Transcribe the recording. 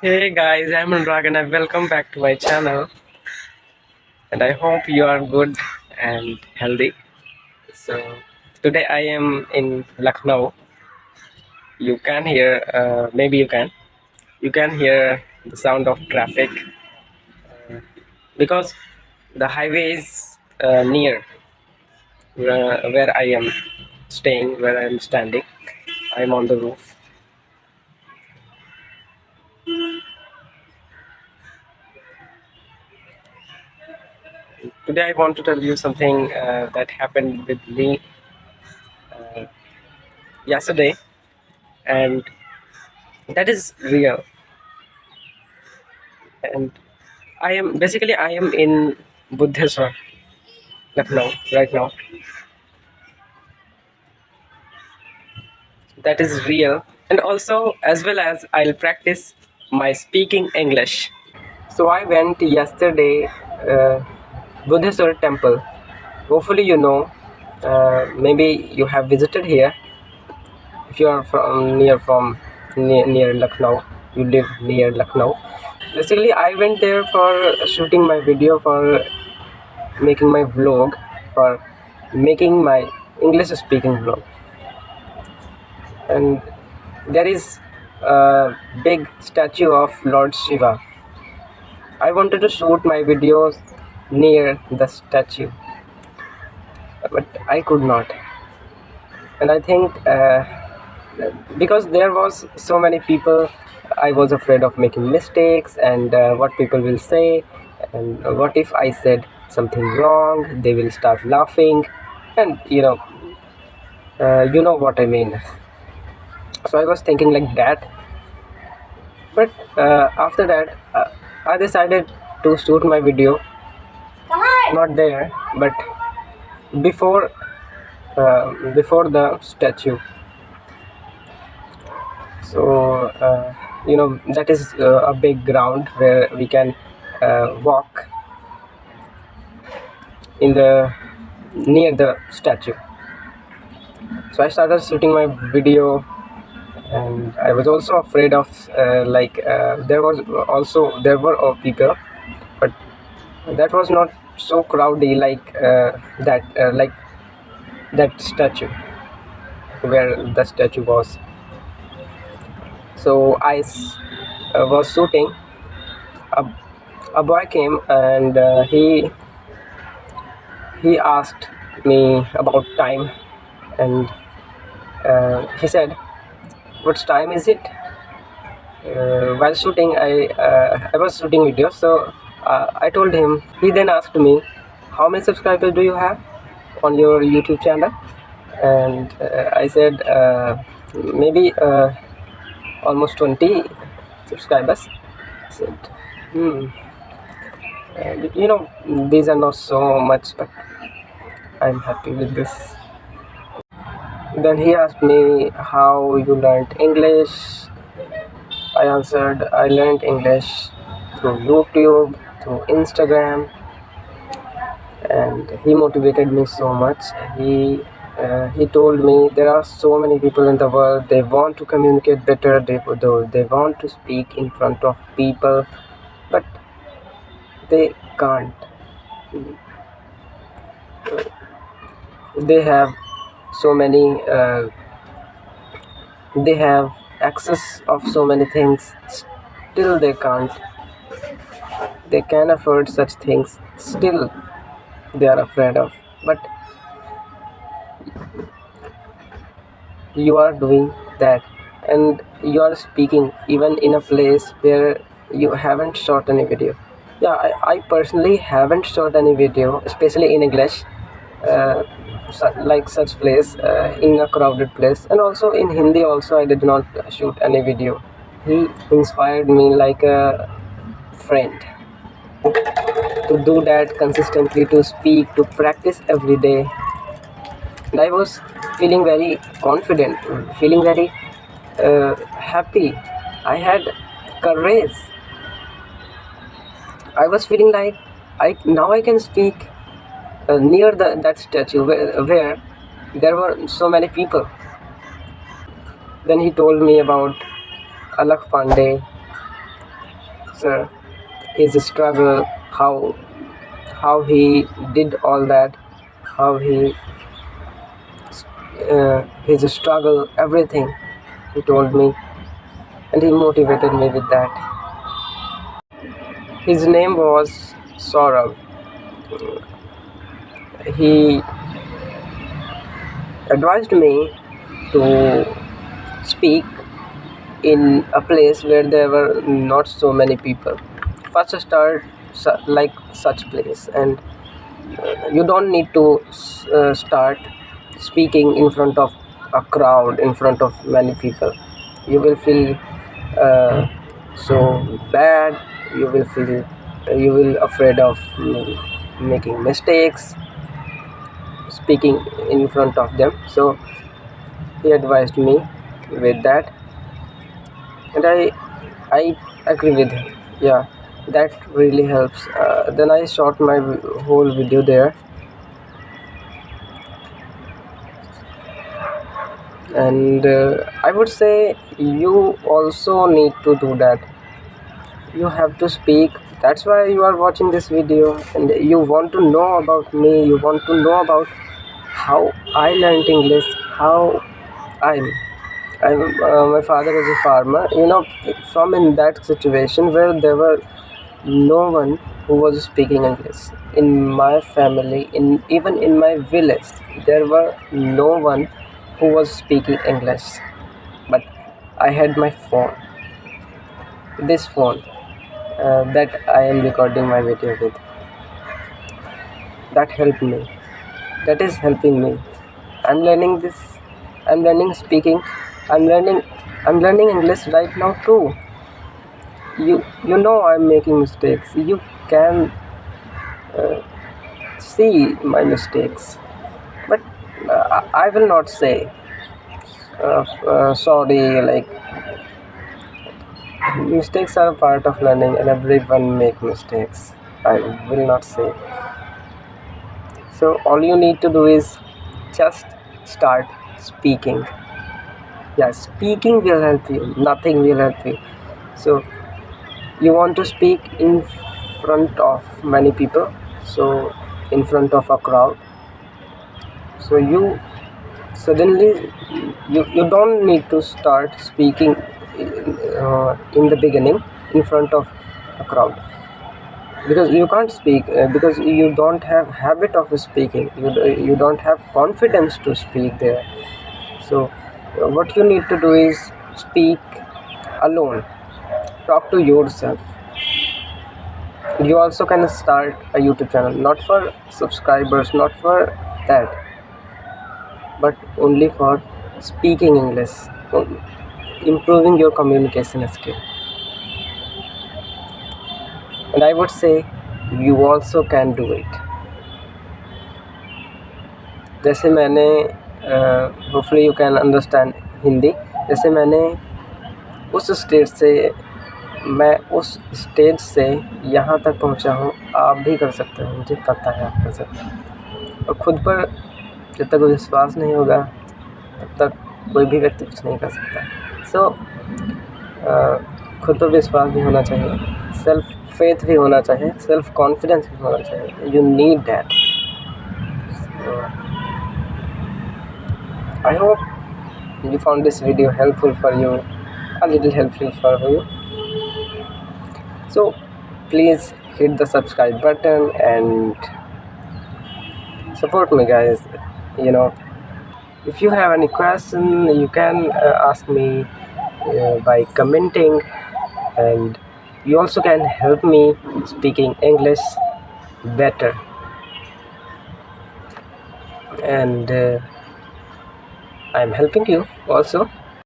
Hey guys, I'm Anurag and I welcome back to my channel and I hope you are good and healthy. So today I am in Lucknow. You can hear, maybe you can hear the sound of traffic because the highway is near where I am staying, where I am standing. I'm on the roof. Today I want to tell you something that happened with me uh, yesterday, and that is real. And I am in Buddheswar, Lucknow right now. That is real, and also as well as I'll practice my speaking English. So I went yesterday, Buddheswar temple. Hopefully you know. Maybe you have visited here. If you are near Lucknow, you live near Lucknow. Basically, I went there for shooting my video, for making my vlog, for making my English speaking vlog. And there is a big statue of Lord Shiva. I wanted to shoot my videos near the statue, but I could not. And I think because there was so many people, I was afraid of making mistakes and what people will say, and what if I said something wrong, they will start laughing, and you know what I mean. So I was thinking like that, but after that I decided to shoot my video not there but before before the statue. So that is a big ground where we can walk in the near the statue. So I started shooting my video, and I was also afraid of there were people, but that was not so crowdy like that statue where the statue was. So I was shooting. A, a boy came and he asked me about time, and he said, "What time is it?" While shooting, I was shooting videos, so I told him. He then asked me, "How many subscribers do you have on your YouTube channel?" And I said, maybe almost 20 subscribers. I said, hmm, these are not so much, but I'm happy with this. Then he asked me how you learned English. I answered, I learned English through YouTube, through Instagram, and he motivated me so much. He told me there are so many people in the world, they want to communicate better, they want to speak in front of people, but they can't. They have so many they have access of so many things, still they can afford such things, still they are afraid of. But you are doing that, and you are speaking even in a place where you haven't shot any video. Yeah, I personally haven't shot any video, especially in English, like such place, in a crowded place, and also in Hindi also I did not shoot any video. He inspired me like a friend to do that consistently, to speak, to practice every day. And I was feeling very confident, feeling very happy. I had courage. I was feeling like I can speak near that statue where there were so many people. Then he told me about Alakh Pandey, boxer, his struggle, how he did all that, how he his struggle, everything he told me, and he motivated me with that. His name was Saurabh. He advised me to speak in a place where there were not so many people. First start like such place, and you don't need to start speaking in front of a crowd, in front of many people. You will feel uh, so bad. You will feel you will afraid of making mistakes speaking in front of them. So he advised me with that, and I agree with him. Yeah, that really helps. Then I shot my whole video there, and I would say you also need to do that. You have to speak. That's why you are watching this video, and you want to know about me. You want to know about how I learned English, how i'm my father is a farmer, from in that situation where there were no one who was speaking English in my family, in even in my village. There were no one who was speaking English, but I had my phone, this phone, that I am recording my video with. That helped me, that is helping me. I'm learning this, I'm learning speaking, i'm learning I'm learning English right now too. You know I'm making mistakes. You can see my mistakes, but I will not say sorry. Like, mistakes are a part of learning, and everyone make mistakes. I will not say. So all you need to do is just start speaking. Yeah, speaking will help you, nothing will help you. So you want to speak in front of many people, so in front of a crowd. So you suddenly, you don't need to start speaking in the beginning in front of a crowd, because you can't speak, because you don't have habit of speaking. You don't have confidence to speak there. So what you need to do is speak alone, talk to yourself. You also can start a YouTube channel, not for subscribers, not for that, but only for speaking English, improving your communication skill. And I would say you also can do it. जैसे मैंने hopefully you can understand Hindi, जैसे मैंने उस stage से, मैं उस stage से यहाँ तक पहुँचा हूँ, आप भी कर सकते हो, मुझे पता है आप कर सकते हो। और ख़ुद पर जब तक विश्वास नहीं होगा तब तक कोई भी व्यक्ति कुछ नहीं कर सकता। सो खुद पर विश्वास भी होना चाहिए, सेल्फ फेथ भी होना चाहिए, सेल्फ कॉन्फिडेंस भी होना चाहिए। You need that. I hope you found this video helpful for you, a little helpful for you. So please hit the subscribe button and support me, guys. If you have any question, you can ask me by commenting, and you also can help me speaking English better. And I'm helping you also.